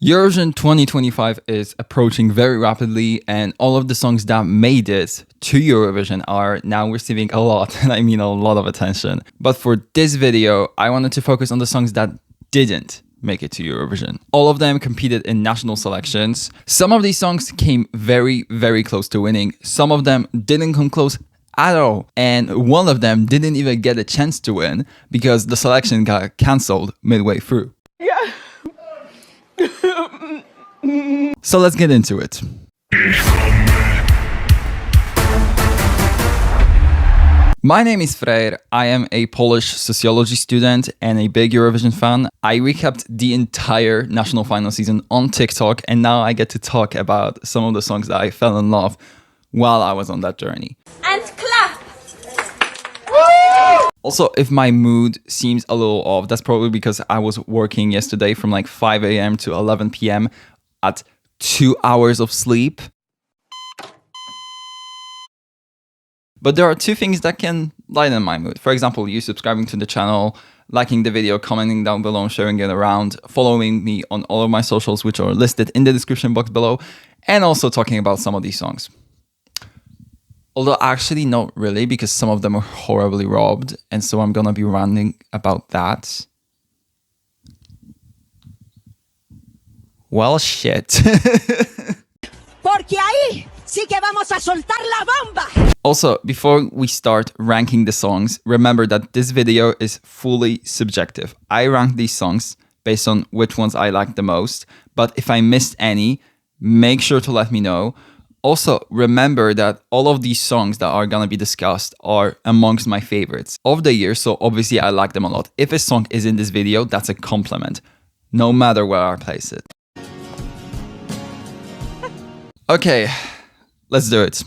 Eurovision 2025 is approaching very rapidly, and all of the songs that made it to Eurovision are now receiving a lot, and I mean a lot of attention. But for this video, I wanted to focus on the songs that didn't make it to Eurovision. All of them competed in national selections. Some of these songs came very, very close to winning. Some of them didn't come close at all. And one of them didn't even get a chance to win because the selection got cancelled midway through. Yeah. So let's get into it. My name is Freyr. I am a Polish sociology student and a big Eurovision fan. I recapped the entire national final season on TikTok, and now I get to talk about some of the songs that I fell in love while I was on that journey. And clap! Also, if my mood seems a little off, that's probably because I was working yesterday from like 5 a.m. to 11 p.m. at 2 hours of sleep. But there are two things that can lighten my mood. For example, you subscribing to the channel, liking the video, commenting down below, sharing it around, following me on all of my socials, which are listed in the description box below, and also talking about some of these songs. Although actually not really, because some of them are horribly robbed, and so I'm gonna be ranting about that. Well, shit. Porque ahí sí que vamos a soltar la bomba. Also, before we start ranking the songs, remember that this video is fully subjective. I rank these songs based on which ones I like the most, but if I missed any, make sure to let me know. Also, remember that all of these songs that are gonna be discussed are amongst my favorites of the year, so obviously I like them a lot. If a song is in this video, that's a compliment, no matter where I place it. Okay, let's do it.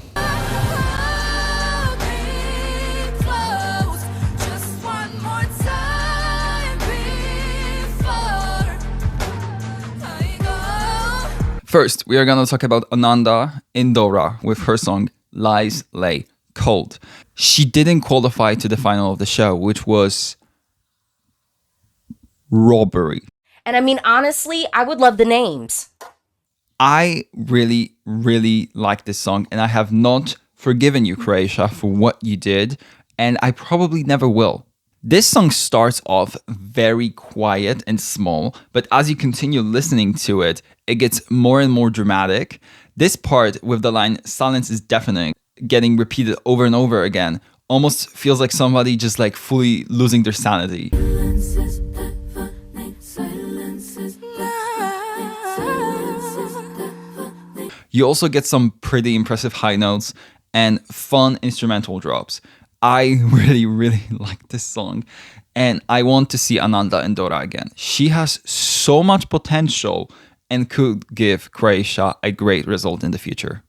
First, we are going to talk about Ananda Indora with her song Lies Lay Cold. She didn't qualify to the final of the show, which was robbery. And I mean, honestly, I would love the names. I really, really like this song, and I have not forgiven you, Croatia, for what you did, and I probably never will. This song starts off very quiet and small, but as you continue listening to it, it gets more and more dramatic. This part with the line "silence is deafening" getting repeated over and over again almost feels like somebody just like fully losing their sanity. You also get some pretty impressive high notes and fun instrumental drops. I really, really like this song, and I want to see Ananda Indora again. She has so much potential and could give Croatia a great result in the future.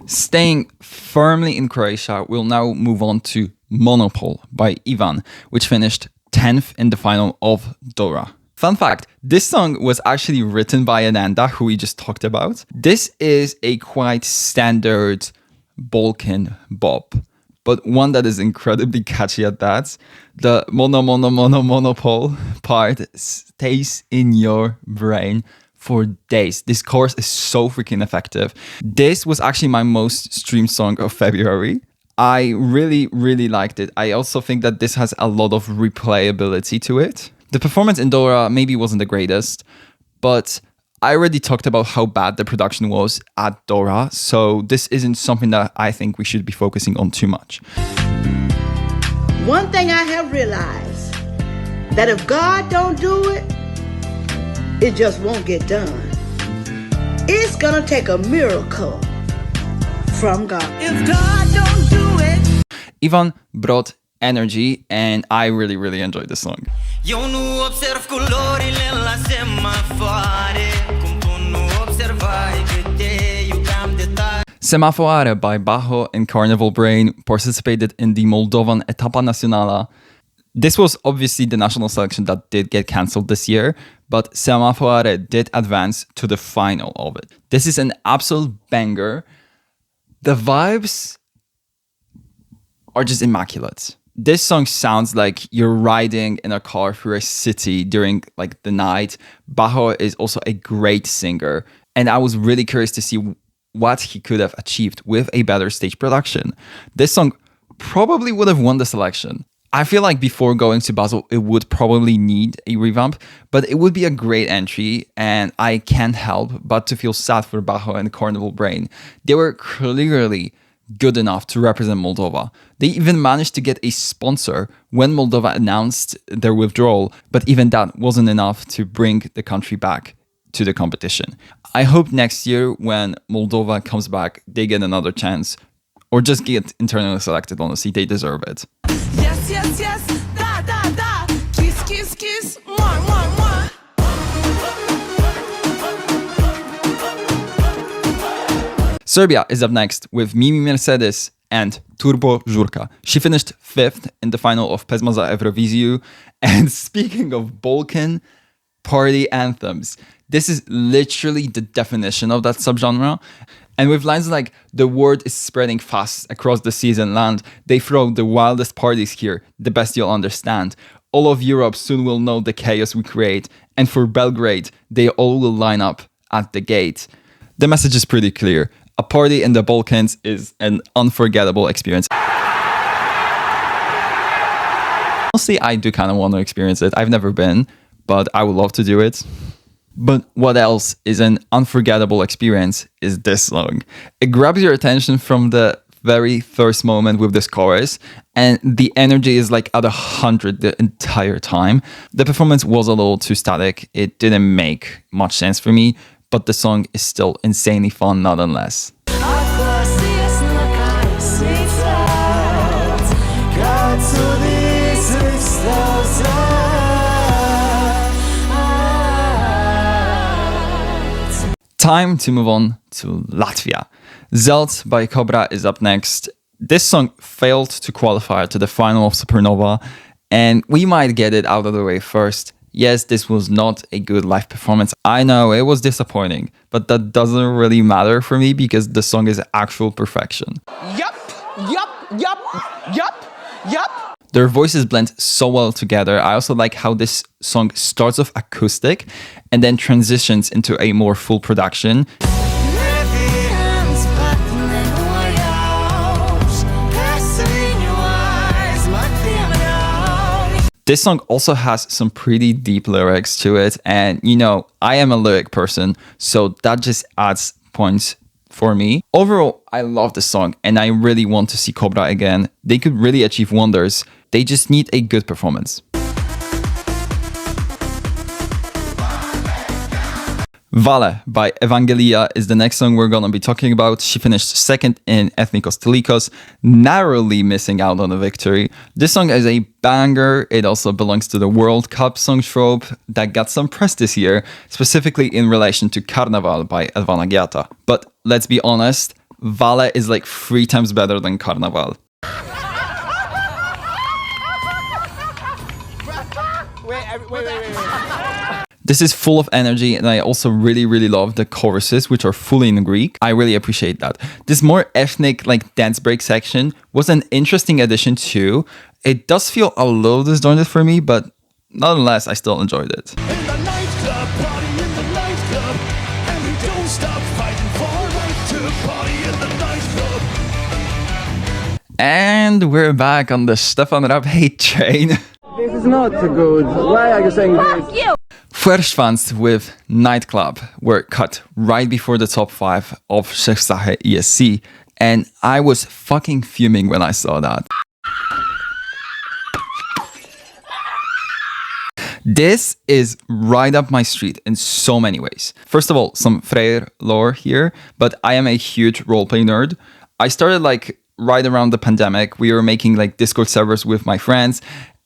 Staying firmly in Croatia, we'll now move on to Monopol by Ivan, which finished 10th in the final of Dora. Fun fact, this song was actually written by Ananda, who we just talked about. This is a quite standard Balkan bop, but one that is incredibly catchy at that. The monopol part stays in your brain for days. This chorus is so freaking effective. This was actually my most streamed song of February. I really, really liked it. I also think that this has a lot of replayability to it. The performance in Dora maybe wasn't the greatest, but I already talked about how bad the production was at Dora, so this isn't something that I think we should be focusing on too much. One thing I have realized, that if God don't do it, it just won't get done. It's gonna take a miracle from God. If God don't do it. Ivan brought energy, and I really, really enjoyed the song. Semafoare by Bajo and Carnival Brain participated in the Moldovan Etapa Națională. This was obviously the national selection that did get cancelled this year, but Semafoare did advance to the final of it. This is an absolute banger. The vibes are just immaculate. This song sounds like you're riding in a car through a city during like the night. Bajo is also a great singer, and I was really curious to see what he could have achieved with a better stage production. This song probably would have won the selection. I feel like before going to Basel, it would probably need a revamp, but it would be a great entry, and I can't help but to feel sad for Bajo and Carnival Brain. They were clearly good enough to represent Moldova. They even managed to get a sponsor when Moldova announced their withdrawal, but even that wasn't enough to bring the country back to the competition. I hope next year when Moldova comes back, they get another chance, or just get internally selected. Honestly, they deserve it. Yes, yes, yes, da, da, da, kiss, kiss, kiss, mwah, mwah, mwah. Serbia is up next with Mimi Mercedes and Turbo Žurka. She finished 5th in the final of Pesma za Euroviziju. And speaking of Balkan party anthems, this is literally the definition of that subgenre. And with lines like, the word is spreading fast across the seas and land, they throw the wildest parties here, the best you'll understand. All of Europe soon will know the chaos we create, and for Belgrade, they all will line up at the gate. The message is pretty clear. A party in the Balkans is an unforgettable experience. Honestly, I do kind of want to experience it. I've never been, but I would love to do it. But what else is an unforgettable experience is this song. It grabs your attention from the very first moment with this chorus, and the energy is like at 100 the entire time. The performance was a little too static. It didn't make much sense for me, but the song is still insanely fun nonetheless. Time to move on to Latvia. Zelt by Cobra is up next. This song failed to qualify to the final of Supernova, and we might get it out of the way first. Yes, this was not a good live performance. I know, it was disappointing, but that doesn't really matter for me because the song is actual perfection. Yup, yup, yup, yup, yup. Their voices blend so well together. I also like how this song starts off acoustic and then transitions into a more full production. This song also has some pretty deep lyrics to it, and you know, I am a lyric person, so that just adds points for me. Overall, I love this song and I really want to see Cobra again. They could really achieve wonders. They just need a good performance. Vale by Evangelia is the next song we're gonna be talking about. She finished 2nd in Ethnikos Telikos, narrowly missing out on a victory. This song is a banger. It also belongs to the World Cup song trope that got some press this year, specifically in relation to Carnaval by Elvana Giata. But let's be honest, Vale is like 3 times better than Carnaval. Wait. This is full of energy, and I also really love the choruses, which are fully in Greek. I really appreciate that. This more ethnic, like dance break section was an interesting addition too. It does feel a little disjointed for me, but nonetheless, I still enjoyed it. In the nightclub, party in the nightclub, and we don't stop fighting for a right to party in the nightclub. And we're back on the Stefan Raab hate train. This is not good. Why are you saying this? Verschwanz with Nightclub were cut right before the top 5 of Chefsache ESC, and I was fucking fuming when I saw that. This is right up my street in so many ways. First of all, some Freyr lore here, but I am a huge roleplay nerd. I started like right around the pandemic. We were making like Discord servers with my friends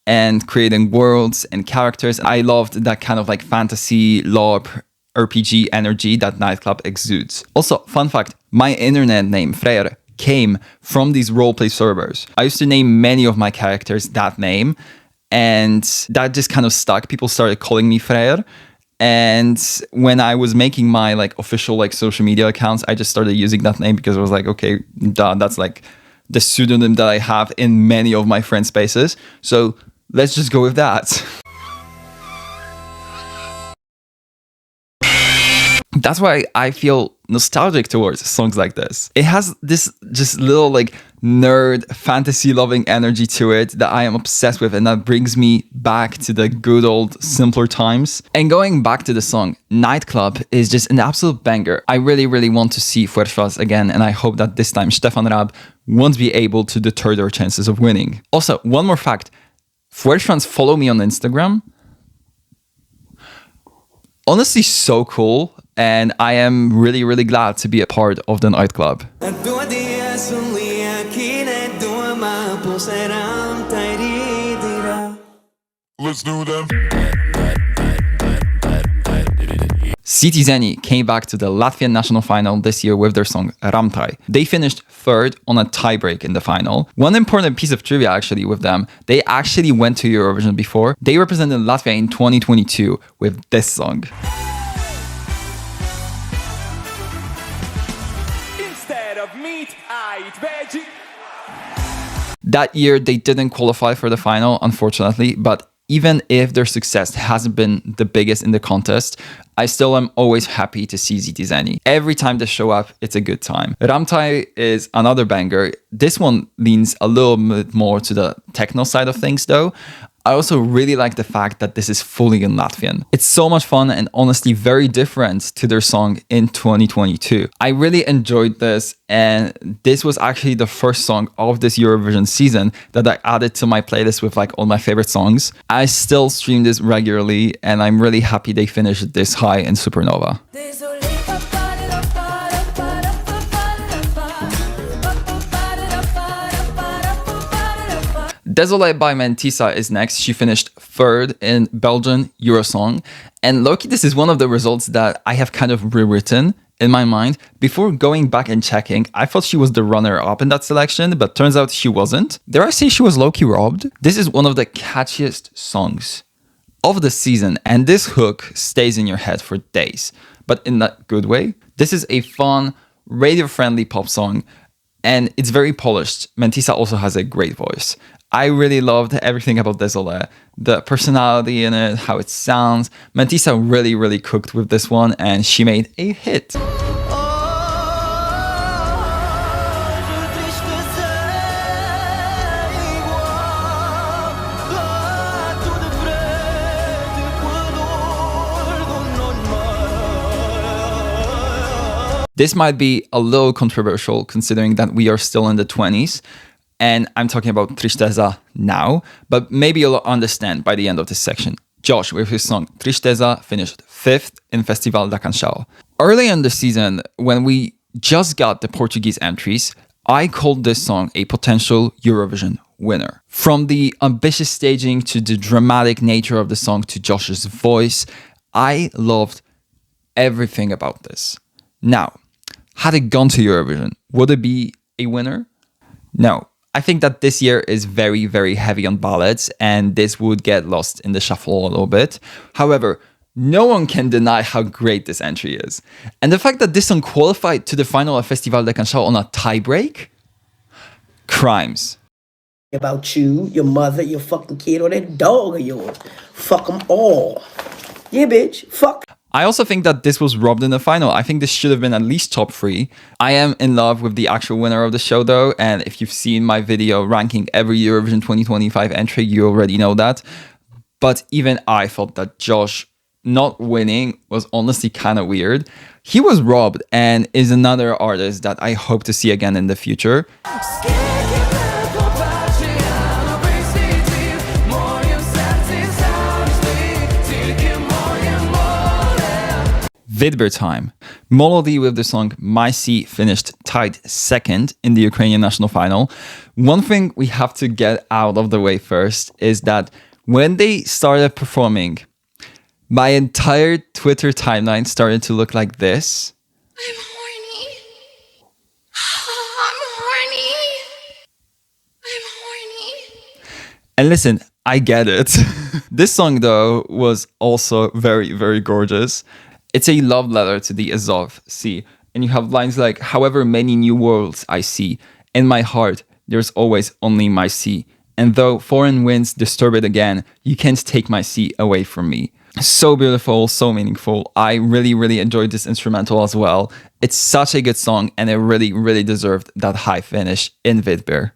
and creating worlds and characters. I loved that kind of like fantasy, lore, RPG energy that Nightclub exudes. Also, fun fact, my internet name, Freyr, came from these roleplay servers. I used to name many of my characters that name, and that just kind of stuck. People started calling me Freyr. And when I was making my like official like social media accounts, I just started using that name because I was like, okay, duh, that's like the pseudonym that I have in many of my friend spaces. So let's just go with that. That's why I feel nostalgic towards songs like this. It has this just little like nerd fantasy loving energy to it that I am obsessed with, and that brings me back to the good old simpler times. And going back to the song, Nightclub is just an absolute banger. I really want to see Fuerzas again, and I hope that this time Stefan Raab won't be able to deter their chances of winning. Also, one more fact, Fuerzas follow me on Instagram. Honestly, so cool. And I am really glad to be a part of the Nightclub. Let's do them. Cetizeni came back to the Latvian national final this year with their song Ramtai. They finished third on a tiebreak in the final. One important piece of trivia actually with them, they actually went to Eurovision before. They represented Latvia in 2022 with this song. That year, they didn't qualify for the final, unfortunately, but even if their success hasn't been the biggest in the contest, I still am always happy to see Cetizeni. Every time they show up, it's a good time. Ramtai is another banger. This one leans a little bit more to the techno side of things though. I also really like the fact that this is fully in Latvian. It's so much fun and honestly very different to their song in 2022. I really enjoyed this, and this was actually the first song of this Eurovision season that I added to my playlist with like all my favorite songs. I still stream this regularly, and I'm really happy they finished this high in Supernova. Désolé by Mentissa is next. She finished third in Belgian Eurosong. And Loki, this is one of the results that I have kind of rewritten in my mind. Before going back and checking, I thought she was the runner-up in that selection, but turns out she wasn't. Dare I say she was low-key robbed? This is one of the catchiest songs of the season, and this hook stays in your head for days, but in that good way. This is a fun, radio-friendly pop song, and it's very polished. Mentissa also has a great voice. I really loved everything about Désolé, the personality in it, how it sounds. Mentissa really cooked with this one, and she made a hit. This might be a little controversial considering that we are still in the 20s. And I'm talking about Tristeza now, but maybe you'll understand by the end of this section. Josh, with his song Tristeza, finished 5th in Festival da Canção. Early in the season, when we just got the Portuguese entries, I called this song a potential Eurovision winner. From the ambitious staging to the dramatic nature of the song to Josh's voice, I loved everything about this. Now, had it gone to Eurovision, would it be a winner? No. I think that this year is very heavy on ballads, and this would get lost in the shuffle a little bit. However, no one can deny how great this entry is. And the fact that this song qualified to the final of Festival da Canção on a tiebreak? Crimes. About you, your mother, your fucking kid, or that dog of yours. Fuck them all. Yeah, bitch. Fuck. I also think that this was robbed in the final. I think this should have been at least top 3. I am in love with the actual winner of the show though, and if you've seen my video ranking every Eurovision 2025 entry, you already know that. But even I thought that Josh not winning was honestly kind of weird. He was robbed and is another artist that I hope to see again in the future. Vidber time. Moldovan with the song My Sea finished tied 2nd in the Ukrainian national final. One thing we have to get out of the way first is that when they started performing, my entire Twitter timeline started to look like this. I'm horny. I'm horny. I'm horny. And listen, I get it. This song though was also very gorgeous. It's a love letter to the Azov Sea, and you have lines like, however many new worlds I see, in my heart, there's always only my sea. And though foreign winds disturb it again, you can't take my sea away from me. So beautiful, so meaningful. I really, really enjoyed this instrumental as well. It's such a good song, and it really, really deserved that high finish in Vidber.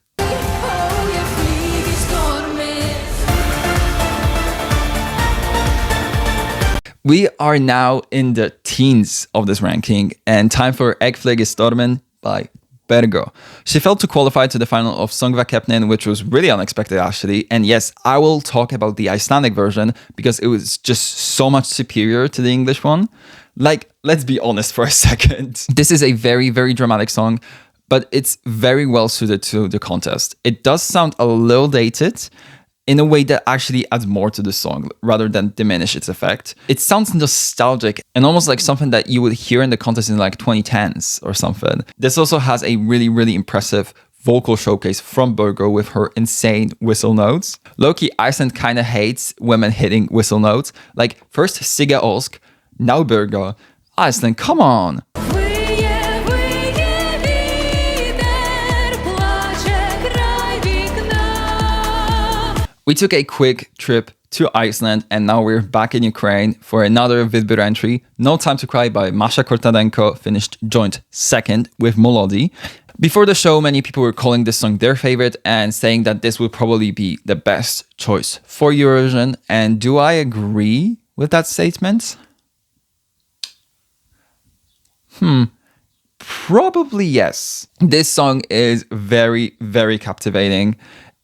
We are now in the teens of this ranking, and time for Eg flyger stormen by Bergo. She failed to qualify to the final of Songvakeppnin, which was really unexpected actually. And yes, I will talk about the Icelandic version because it was just so much superior to the English one. Like, let's be honest for a second. This is a very, very dramatic song, but it's very well suited to the contest. It does sound a little dated in a way that actually adds more to the song rather than diminish its effect. It sounds nostalgic and almost like something that you would hear in the contest in like 2010s or something. This also has a really, really impressive vocal showcase from Bergo with her insane whistle notes. Low-key, Iceland kind of hates women hitting whistle notes. Like first Sigga Ósk, now Bergo. Iceland, come on! We took a quick trip to Iceland and now we're back in Ukraine for another Vidber entry. No Time to Cry by Masha Kortadenko finished joint second with Molody. Before the show, many people were calling this song their favorite and saying that this would probably be the best choice for Eurovision. And do I agree with that statement? Probably yes. This song is very, very captivating.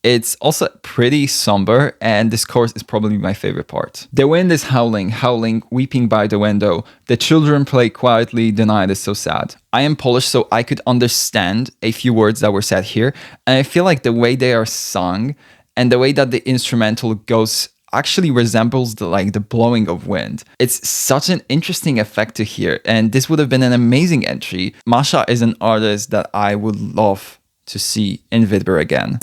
It's also pretty somber, and this chorus is probably my favorite part. The wind is howling, howling, weeping by the window. The children play quietly, the night is so sad. I am Polish, so I could understand a few words that were said here, and I feel like the way they are sung and the way that the instrumental goes actually resembles the blowing of wind. It's such an interesting effect to hear, and this would have been an amazing entry. Masha is an artist that I would love to see in Vidber again.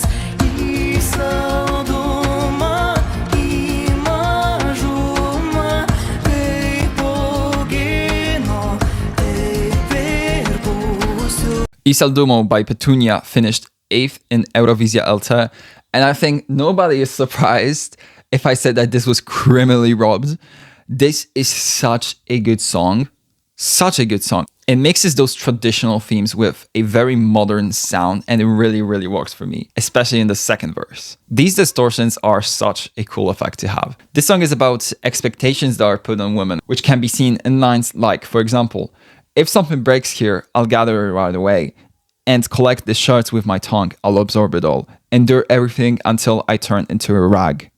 Isaldumo by Petunia finished 8th in Eurovisia LT, and I think nobody is surprised if I said that this was criminally robbed. This is such a good song. Such a good song. It mixes those traditional themes with a very modern sound, and it really, really works for me, especially in the second verse. These distortions are such a cool effect to have. This song is about expectations that are put on women, which can be seen in lines like, for example, if something breaks here, I'll gather it right away and collect the shards with my tongue. I'll absorb it all, endure everything until I turn into a rag.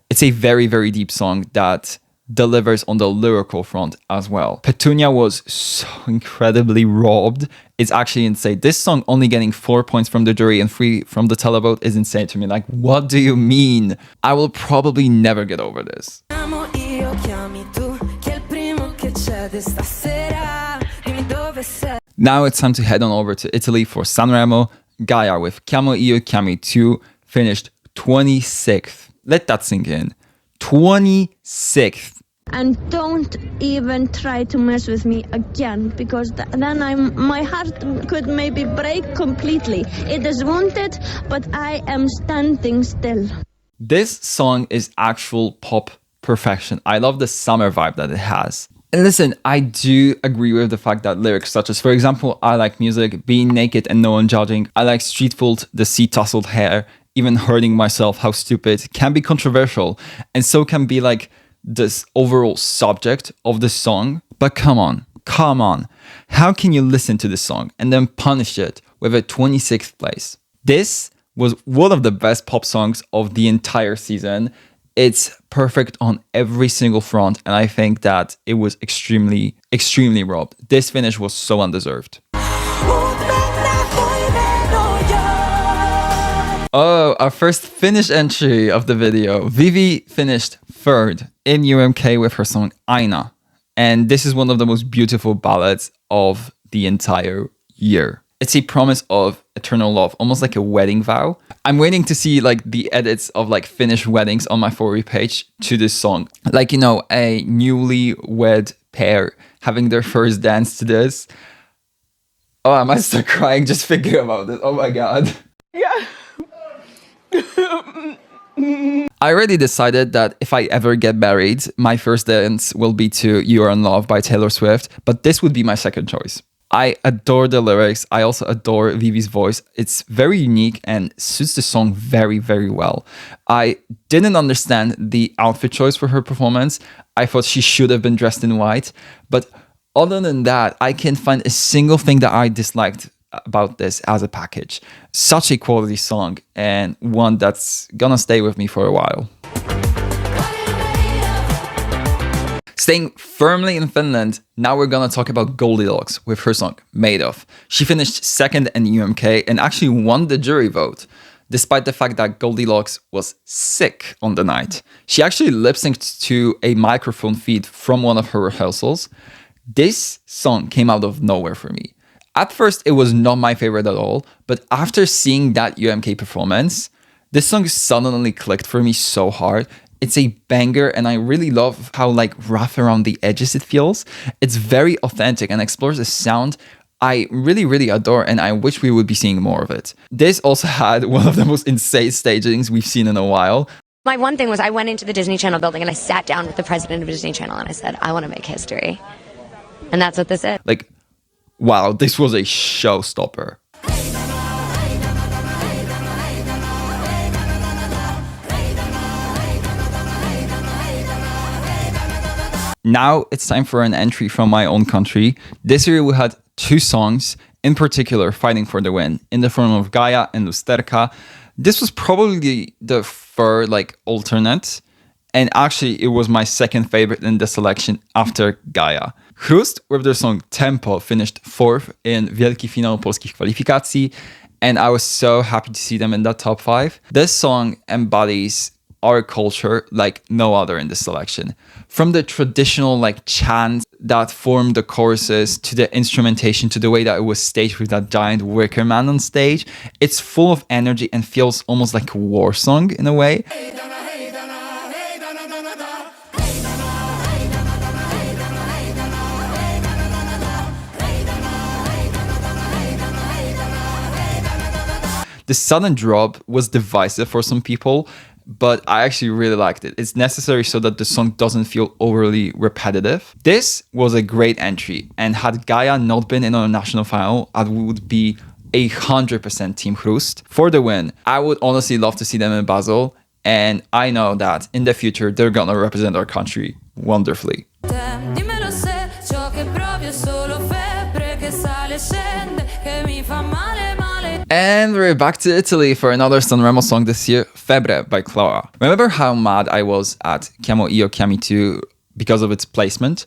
It's a very, very deep song that delivers on the lyrical front as well. Petunia was so incredibly robbed. It's actually insane. This song only getting 4 points from the jury and 3 from the televote is insane to me. Like, what do you mean? I will probably never get over this. Now it's time to head on over to Italy for Sanremo. Gaia with Chiamo Io Chiami Tu finished 26th. Let that sink in. 26th. And don't even try to mess with me again, because then my heart could maybe break completely. It is wounded, but I am standing still. This song is actual pop perfection. I love the summer vibe that it has. And listen, I do agree with the fact that lyrics such as, for example, I like music, being naked and no one judging, I like street food, the sea tousled hair, even hurting myself, how stupid, can be controversial. And so can be like this overall subject of the song. But come on. How can you listen to this song and then punish it with a 26th place? This was one of the best pop songs of the entire season. It's perfect on every single front, and I think that it was extremely, extremely robbed. This finish was so undeserved. Oh, our first Finnish entry of the video. Vivi finished 3rd in UMK with her song Aina. And this is one of the most beautiful ballads of the entire year. It's a promise of eternal love, almost like a wedding vow. I'm waiting to see like the edits of like Finnish weddings on my For You page to this song. Like, you know, a newly wed pair having their first dance to this. Oh, I might start crying just thinking about it. Oh my God. I already decided that if I ever get married, my first dance will be to You're in Love by Taylor Swift, but this would be my second choice. I adore the lyrics. I also adore Vivi's voice. It's very unique and suits the song very, very well. I didn't understand the outfit choice for her performance. I thought she should have been dressed in white. But other than that, I can't find a single thing that I disliked about this as a package. Such a quality song and one that's gonna stay with me for a while. Staying firmly in Finland, now we're gonna talk about Goldilocks with her song Made Of. She finished second in UMK and actually won the jury vote, despite the fact that Goldilocks was sick on the night. She actually lip-synced to a microphone feed from one of her rehearsals. This song came out of nowhere for me. At first, it was not my favorite at all, but after seeing that UMK performance, this song suddenly clicked for me so hard. It's a banger and I really love how like rough around the edges it feels. It's very authentic and explores a sound I really, really adore and I wish we would be seeing more of it. This also had one of the most insane stagings we've seen in a while. My one thing was I went into the Disney Channel building and I sat down with the president of Disney Channel and I said, I want to make history. And that's what this is. Like, wow, this was a showstopper. Now it's time for an entry from my own country. This year we had two songs in particular fighting for the win in the form of Gaia and Lusterka. This was probably the third like alternate, and actually it was my second favorite in the selection after Gaia. Chrust with their song Tempo finished fourth in Wielki Finał Polskich Kwalifikacji, and I was so happy to see them in that top 5. This song embodies our culture like no other in this selection. From the traditional like chants that form the choruses to the instrumentation to the way that it was staged with that giant wicker man on stage, it's full of energy and feels almost like a war song in a way. The sudden drop was divisive for some people, but I actually really liked it. It's necessary so that the song doesn't feel overly repetitive. This was a great entry, and had Gaia not been in our national final, I would be 100% Team Chrust for the win. I would honestly love to see them in Basel, and I know that in the future they're gonna represent our country wonderfully. And we're back to Italy for another Sanremo song this year, Febbre by Clara. Remember how mad I was at Chiamo Io Chiami Tu because of its placement?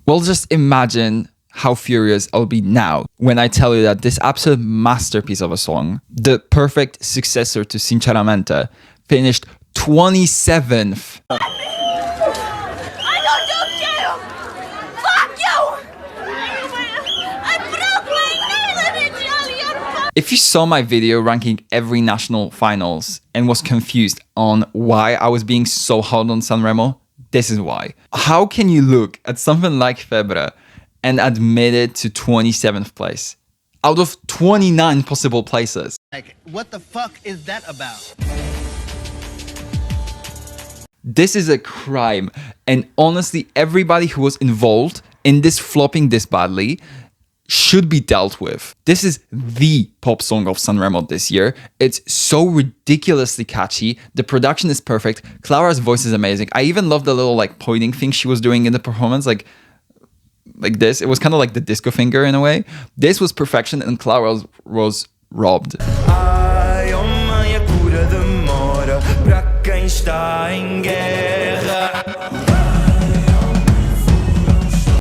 Well, just imagine how furious I'll be now when I tell you that this absolute masterpiece of a song, the perfect successor to Sinceramente, finished 27th. If you saw my video ranking every national finals and was confused on why I was being so hard on Sanremo, this is why. How can you look at something like Febbre and admit it to 27th place out of 29 possible places? Like, what the fuck is that about? This is a crime, and honestly, everybody who was involved in this flopping this badly should be dealt with. This is the pop song of Sanremo this year. It's so ridiculously catchy. The production is perfect. Clara's voice is amazing. I even love the little like pointing thing she was doing in the performance, like this. It was kind of like the disco finger in a way. This was perfection, and Clara was robbed.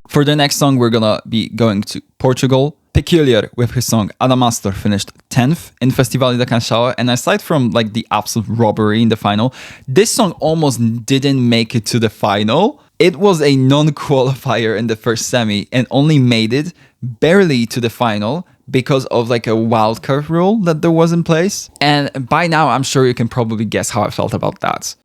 For the next song, we're gonna be going to Portugal. Peculiar with his song Adamastor finished 10th in Festival da Canção, and aside from like the absolute robbery in the final, this song almost didn't make it to the final. It was a non-qualifier in the first semi and only made it barely to the final because of like a wildcard rule that there was in place. And by now, I'm sure you can probably guess how I felt about that.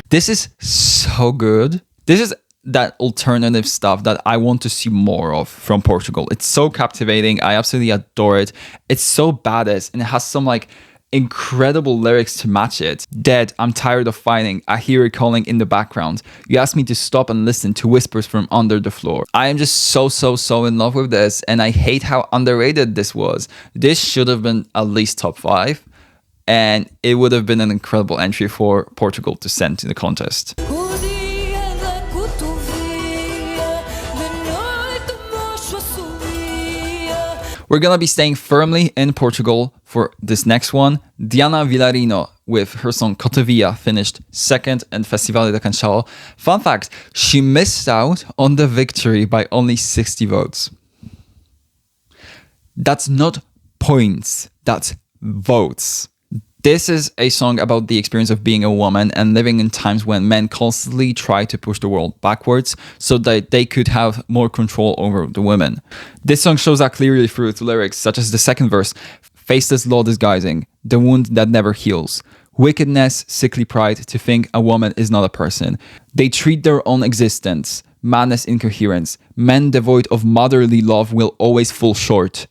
This is so good. This is that alternative stuff that I want to see more of from Portugal. It's so captivating. I absolutely adore it. It's so badass and it has some like incredible lyrics to match it. Dead, I'm tired of fighting. I hear it calling in the background. You ask me to stop and listen to whispers from under the floor. I am just so in love with this, and I hate how underrated this was. This should have been at least top 5, and it would have been an incredible entry for Portugal to send to the contest. We're gonna be staying firmly in Portugal for this next one. Diana Villarino with her song Cotovia finished 2nd in Festival de Canção. Fun fact, she missed out on the victory by only 60 votes. That's not points, that's votes. This is a song about the experience of being a woman and living in times when men constantly try to push the world backwards so that they could have more control over the women. This song shows that clearly through its lyrics, such as the second verse, faceless law disguising, the wound that never heals, wickedness, sickly pride to think a woman is not a person. They treat their own existence, madness, incoherence. Men devoid of motherly love will always fall short.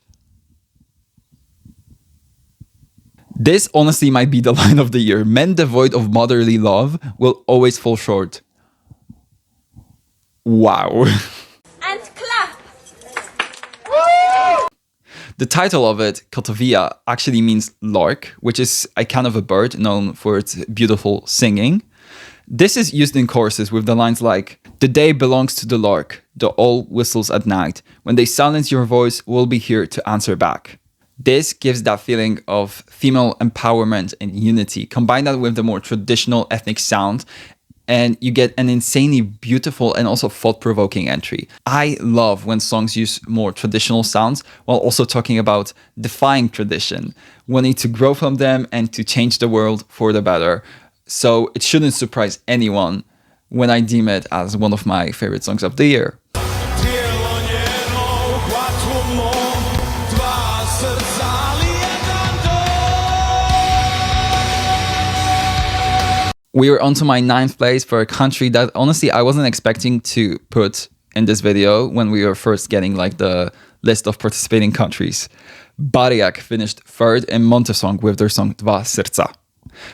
This honestly might be the line of the year. Men devoid of motherly love will always fall short. Wow. And clap. The title of it, Cotovia, actually means lark, which is a kind of a bird known for its beautiful singing. This is used in choruses with the lines like, the day belongs to the lark, the owl whistles at night. When they silence your voice, we'll be here to answer back. This gives that feeling of female empowerment and unity. Combine that with the more traditional ethnic sound, and you get an insanely beautiful and also thought-provoking entry. I love when songs use more traditional sounds while also talking about defying tradition, wanting to grow from them and to change the world for the better. So it shouldn't surprise anyone when I deem it as one of my favorite songs of the year. We are onto my 9th place for a country that honestly I wasn't expecting to put in this video when we were first getting like the list of participating countries. Bariak finished 3rd in Montesong with their song Dva Serca.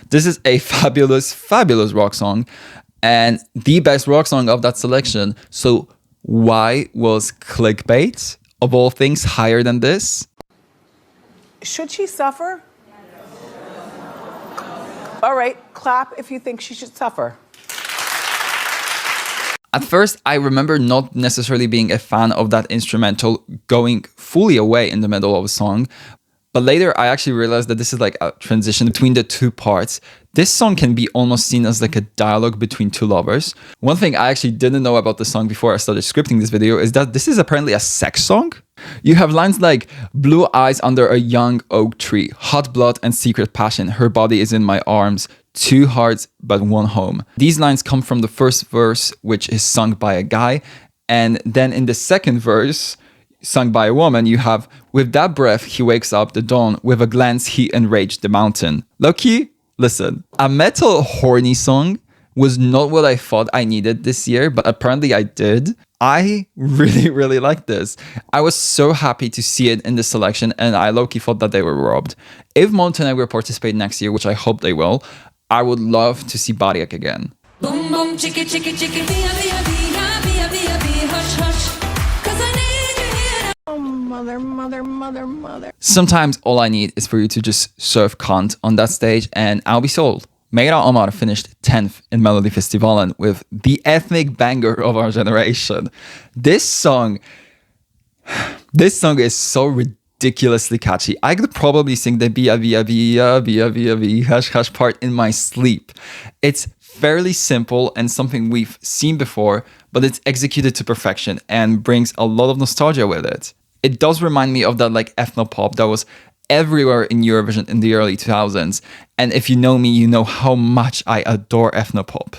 This is a fabulous rock song and the best rock song of that selection. So why was clickbait, of all things, higher than this? Should she suffer? All right, clap if you think she should suffer. At first, I remember not necessarily being a fan of that instrumental going fully away in the middle of a song. But later, I actually realized that this is like a transition between the two parts. This song can be almost seen as like a dialogue between two lovers. One thing I actually didn't know about the song before I started scripting this video is that this is apparently a sex song. You have lines like, blue eyes under a young oak tree, hot blood and secret passion, her body is in my arms, 2 hearts but 1 home. These lines come from the first verse, which is sung by a guy. And then in the second verse, sung by a woman, you have, with that breath he wakes up the dawn, with a glance he enraged the mountain. Low-key, listen, a metal horny song was not what I thought I needed this year, but apparently I did. I really like this. I was so happy to see it in this selection, and I low-key thought that they were robbed. If Montenegro participate next year, which I hope they will, I would love to see Bariak again. Boom boom chicka chicka chicka via via via via via via hush hush, 'cause I need you here. Oh mother. Sometimes all I need is for you to just surf cunt on that stage and I'll be sold. Meira Omar finished 10th in Melody Festivalen with the ethnic banger of our generation. This song is so ridiculously catchy. I could probably sing the via via via via via via hush hush part in my sleep. It's fairly simple and something we've seen before, but it's executed to perfection and brings a lot of nostalgia with it. It does remind me of that like ethnopop that was everywhere in Eurovision in the early 2000s. And if you know me, you know how much I adore ethnopop.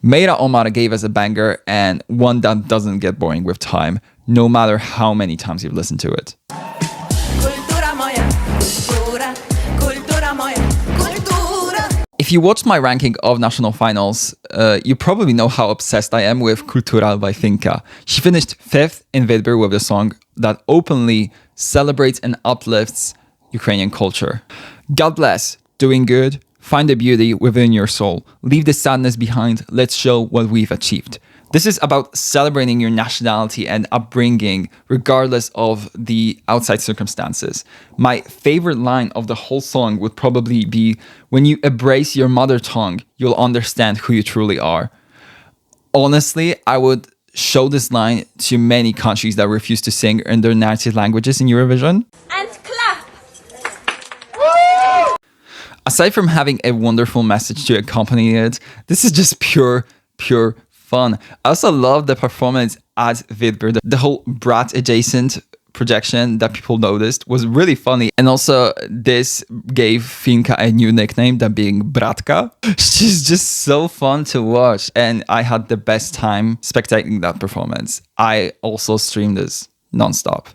Meira Omar gave us a banger and one that doesn't get boring with time, no matter how many times you've listened to it. If you watched my ranking of national finals, you probably know how obsessed I am with Kultural by Finka. She finished 5th in Vidbir with a song that openly celebrates and uplifts Ukrainian culture. God bless, doing good, find the beauty within your soul, leave the sadness behind, let's show what we've achieved. This is about celebrating your nationality and upbringing, regardless of the outside circumstances. My favorite line of the whole song would probably be, when you embrace your mother tongue, you'll understand who you truly are. Honestly, I would show this line to many countries that refuse to sing in their native languages in Eurovision. And clap. Aside from having a wonderful message to accompany it, this is just pure fun. I also love the performance at Vidbir. The whole brat adjacent projection that people noticed was really funny. And also this gave Finka a new nickname, that being Bratka. She's just so fun to watch. And I had the best time spectating that performance. I also streamed this nonstop.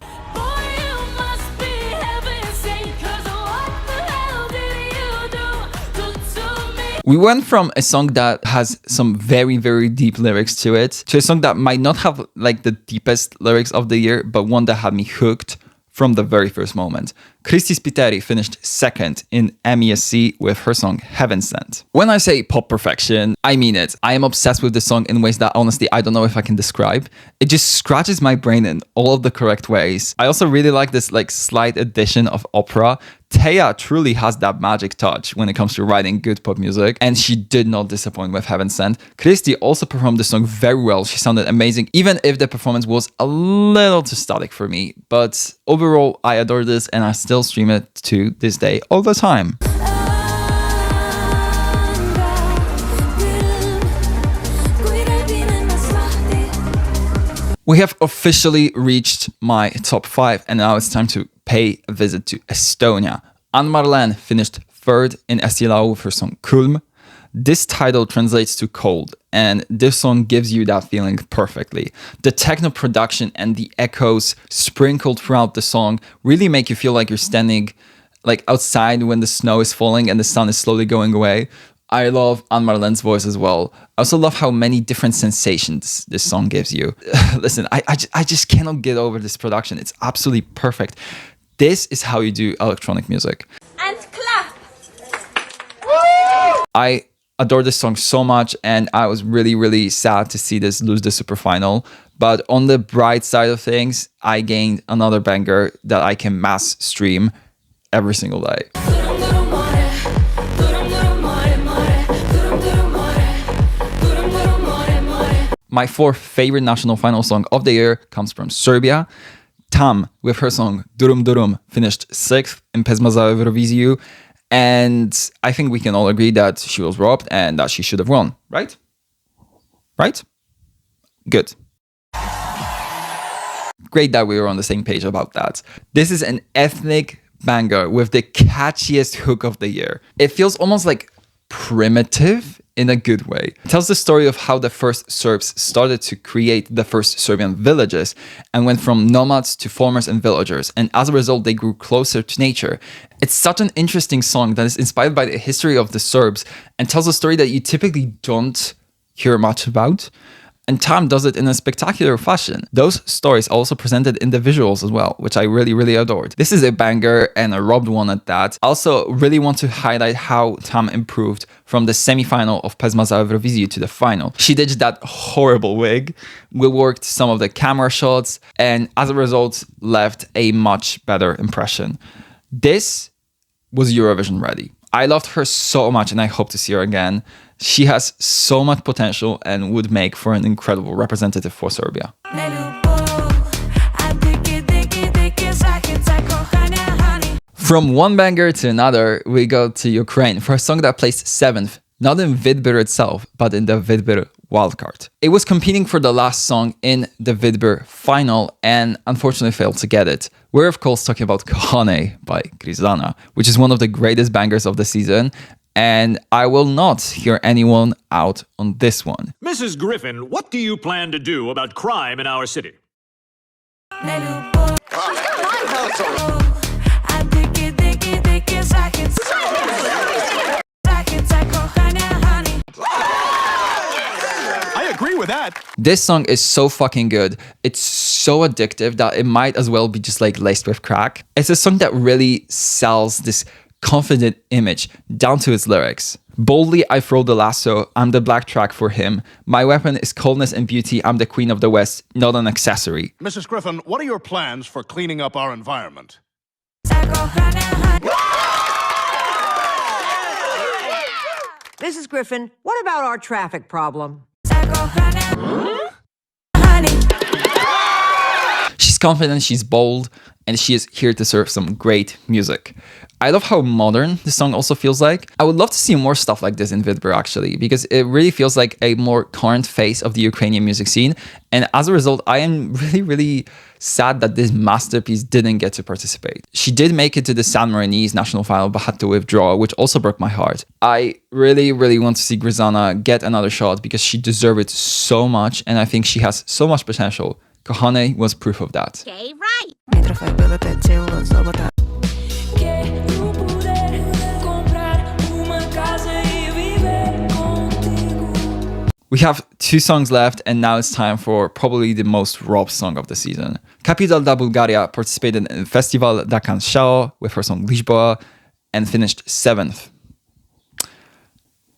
We went from a song that has some very deep lyrics to it to a song that might not have like the deepest lyrics of the year, but one that had me hooked from the very first moment. Kristi Spiteri finished 2nd in MESC with her song Heaven Sent. When I say pop perfection, I mean it. I am obsessed with this song in ways that honestly I don't know if I can describe. It just scratches my brain in all of the correct ways. I also really like this like slight addition of opera. Taya truly has that magic touch when it comes to writing good pop music, and she did not disappoint with Heaven Sent. Kristi also performed the song very well. She sounded amazing, even if the performance was a little too static for me. But overall, I adore this and I still stream it to this day all the time. We have officially reached my top 5, and now it's time to pay a visit to Estonia. Ann-Marleen finished 3rd in STLAO with her song Kulm. This title translates to cold, and this song gives you that feeling perfectly. The techno production and the echoes sprinkled throughout the song really make you feel like you're standing like outside when the snow is falling and the sun is slowly going away. I love Ann-Marleen's voice as well. I also love how many different sensations this song gives you. Listen, I just cannot get over this production. It's absolutely perfect. This is how you do electronic music. And clap. I adore this song so much, and I was really sad to see this lose the super final. But on the bright side of things, I gained another banger that I can mass stream every single day. My 4th favorite national final song of the year comes from Serbia. Tam, with her song Durum Durum, finished 6th in Pesma za Euroviziju, and I think we can all agree that she was robbed and that she should have won, right? Right? Good. Great that we were on the same page about that. This is an ethnic banger with the catchiest hook of the year. It feels almost like primitive in a good way. It tells the story of how the first Serbs started to create the first Serbian villages and went from nomads to farmers and villagers, and as a result they grew closer to nature. It's such an interesting song that is inspired by the history of the Serbs and tells a story that you typically don't hear much about. And Tam does it in a spectacular fashion. Those stories are also presented in the visuals as well, which I really adored. This is a banger and a robbed one at that. I also really want to highlight how Tam improved from the semi-final of Pesma za Euroviziju to the final. She ditched that horrible wig, reworked some of the camera shots, and as a result left a much better impression. This was Eurovision ready. I loved her so much and I hope to see her again. She has so much potential and would make for an incredible representative for Serbia. From one banger to another, we go to Ukraine for a song that placed 7th, not in Vidbir itself, but in the Vidbir wildcard. It was competing for the last song in the Vidbir final and unfortunately failed to get it. We're of course talking about Kohane by Grizana, which is one of the greatest bangers of the season, and I will not hear anyone out on this one. Mrs. Griffin, what do you plan to do about crime in our city? This song is so fucking good. It's so addictive that it might as well be just like laced with crack. It's a song that really sells this confident image down to its lyrics. Boldly I throw the lasso, I'm the black track for him. My weapon is coldness and beauty, I'm the queen of the West, not an accessory. Mrs. Griffin, what are your plans for cleaning up our environment? Mrs. Griffin, what about our traffic problem? She's confident, she's bold, and she is here to serve some great music. I love how modern the song also feels like. I would love to see more stuff like this in Vidbro actually, because it really feels like a more current face of the Ukrainian music scene. And as a result, I am really sad that this masterpiece didn't get to participate. She did make it to the San Marinese national final, but had to withdraw, which also broke my heart. I really want to see Grizana get another shot because she deserved it so much, and I think she has so much potential. Kohane was proof of that. Okay, right. We have 2 songs left, and now it's time for probably the most robbed song of the season. Capital da Bulgaria participated in Festival da Canção with her song Lisboa and finished 7th.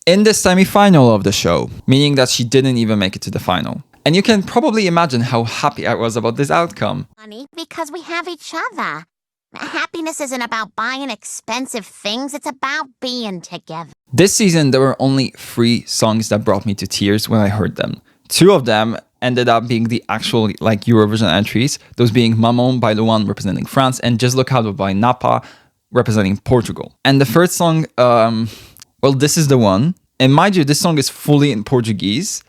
In the semi-final of the show, meaning that she didn't even make it to the final. And you can probably imagine how happy I was about this outcome. Honey, because we have each other. Happiness isn't about buying expensive things, it's about being together. This season, there were only 3 songs that brought me to tears when I heard them. 2 of them ended up being the actual Eurovision entries, those being Maman by Luan representing France and Deslocado by Napa representing Portugal. And the first song, well, this is the one. And mind you, this song is fully in Portuguese,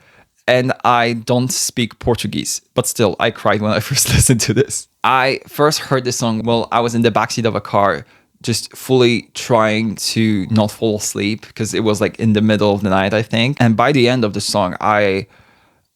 and I don't speak Portuguese, but still, I cried when I first listened to this. I first heard this song while I was in the backseat of a car, just fully trying to not fall asleep because it was like in the middle of the night, I think. And by the end of the song, I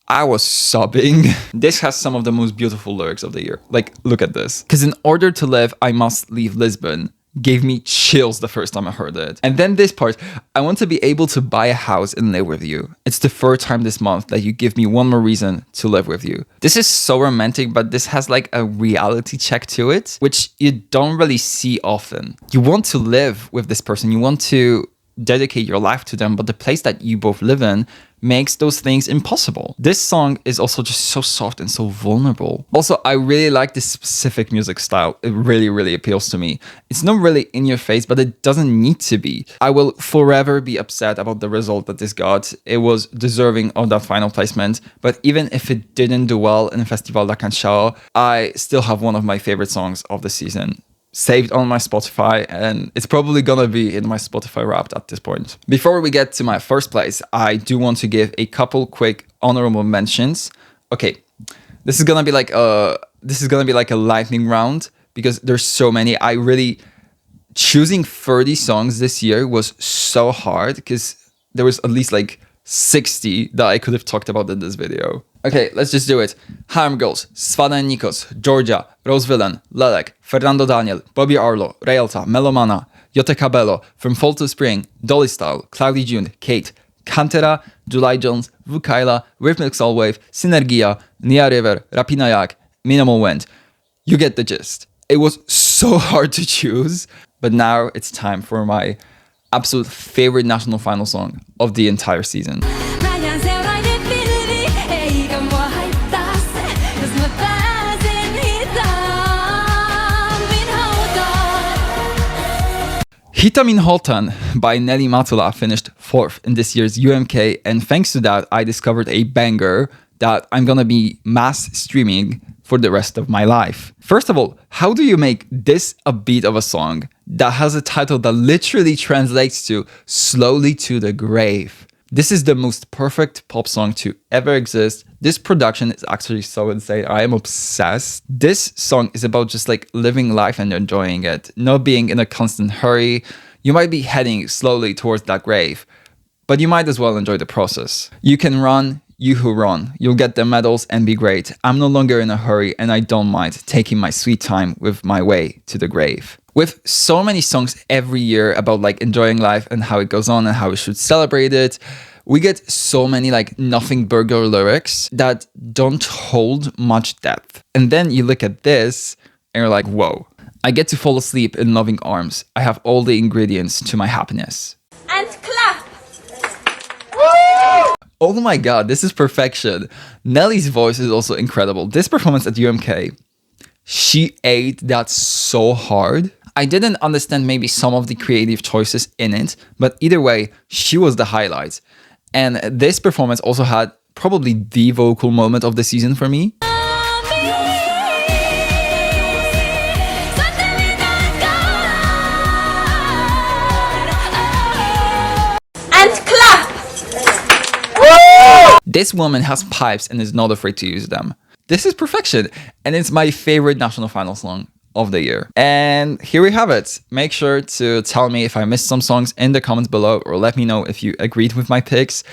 was sobbing. This has some of the most beautiful lyrics of the year. Like, look at this. Because in order to live, I must leave Lisbon. Gave me chills the first time I heard it. And then this part, I want to be able to buy a house and live with you. It's the 3rd time this month that you give me one more reason to live with you. This is so romantic, but this has like a reality check to it, which you don't really see often. You want to live with this person. You want to dedicate your life to them, but the place that you both live in makes those things impossible. This song is also just so soft and so vulnerable. Also, I really like this specific music style. It really appeals to me. It's not really in your face, but it doesn't need to be. I will forever be upset about the result that this got. It was deserving of that final placement, but even if it didn't do well in Festival da Canção, I still have one of my favorite songs of the season saved on my Spotify, and it's probably gonna be in my Spotify Wrapped at this point. Before we get to my first place, I do want to give a couple quick honorable mentions. Okay, this is gonna be like a lightning round because there's so many. Choosing 30 songs this year was so hard because there was at least like 60 that I could have talked about in this video. Okay, let's just do it. Harm Girls, Svada and Nikos, Georgia, Rose Villain, Lelek, Fernando Daniel, Bobby Arlo, Realta, Melomana, Yote Cabello, From Fall to Spring, Dolly Style, Cloudy June, Kate, Cantera, July Jones, Vukaila, Rhythmic Soul Wave, Synergia, Nia River, Rapina Jak, Minimal Wind. You get the gist. It was so hard to choose, but now it's time for my absolute favorite national final song of the entire season. Hita Min Holtan by Nelly Matula finished 4th in this year's UMK, and thanks to that, I discovered a banger that I'm gonna be mass streaming for the rest of my life. First of all, how do you make this a beat of a song that has a title that literally translates to Slowly to the Grave? This is the most perfect pop song to ever exist. This production is actually so insane. I am obsessed. This song is about just like living life and enjoying it, not being in a constant hurry. You might be heading slowly towards that grave, but you might as well enjoy the process. You can run, you who run. You'll get the medals and be great. I'm no longer in a hurry and I don't mind taking my sweet time with my way to the grave. With so many songs every year about like enjoying life and how it goes on and how we should celebrate it, We get so many like nothing burger lyrics that don't hold much depth. And then you look at this and you're like, whoa. I get to fall asleep in loving arms. I have all the ingredients to my happiness. And clap. Oh my god, this is perfection. Nelly's voice is also incredible. This performance at UMK, she ate that so hard. I didn't understand maybe some of the creative choices in it, but either way, she was the highlight. And this performance also had probably the vocal moment of the season for me. This woman has pipes and is not afraid to use them. This is perfection, and it's my favorite national final song of the year. And here we have it. Make sure to tell me if I missed some songs in the comments below, or let me know if you agreed with my picks.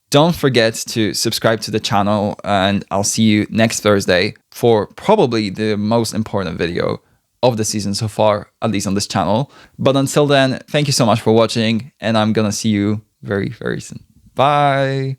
Don't forget to subscribe to the channel, and I'll see you next Thursday for probably the most important video of the season so far, at least on this channel. But until then, thank you so much for watching, and I'm gonna see you very, very soon. Bye!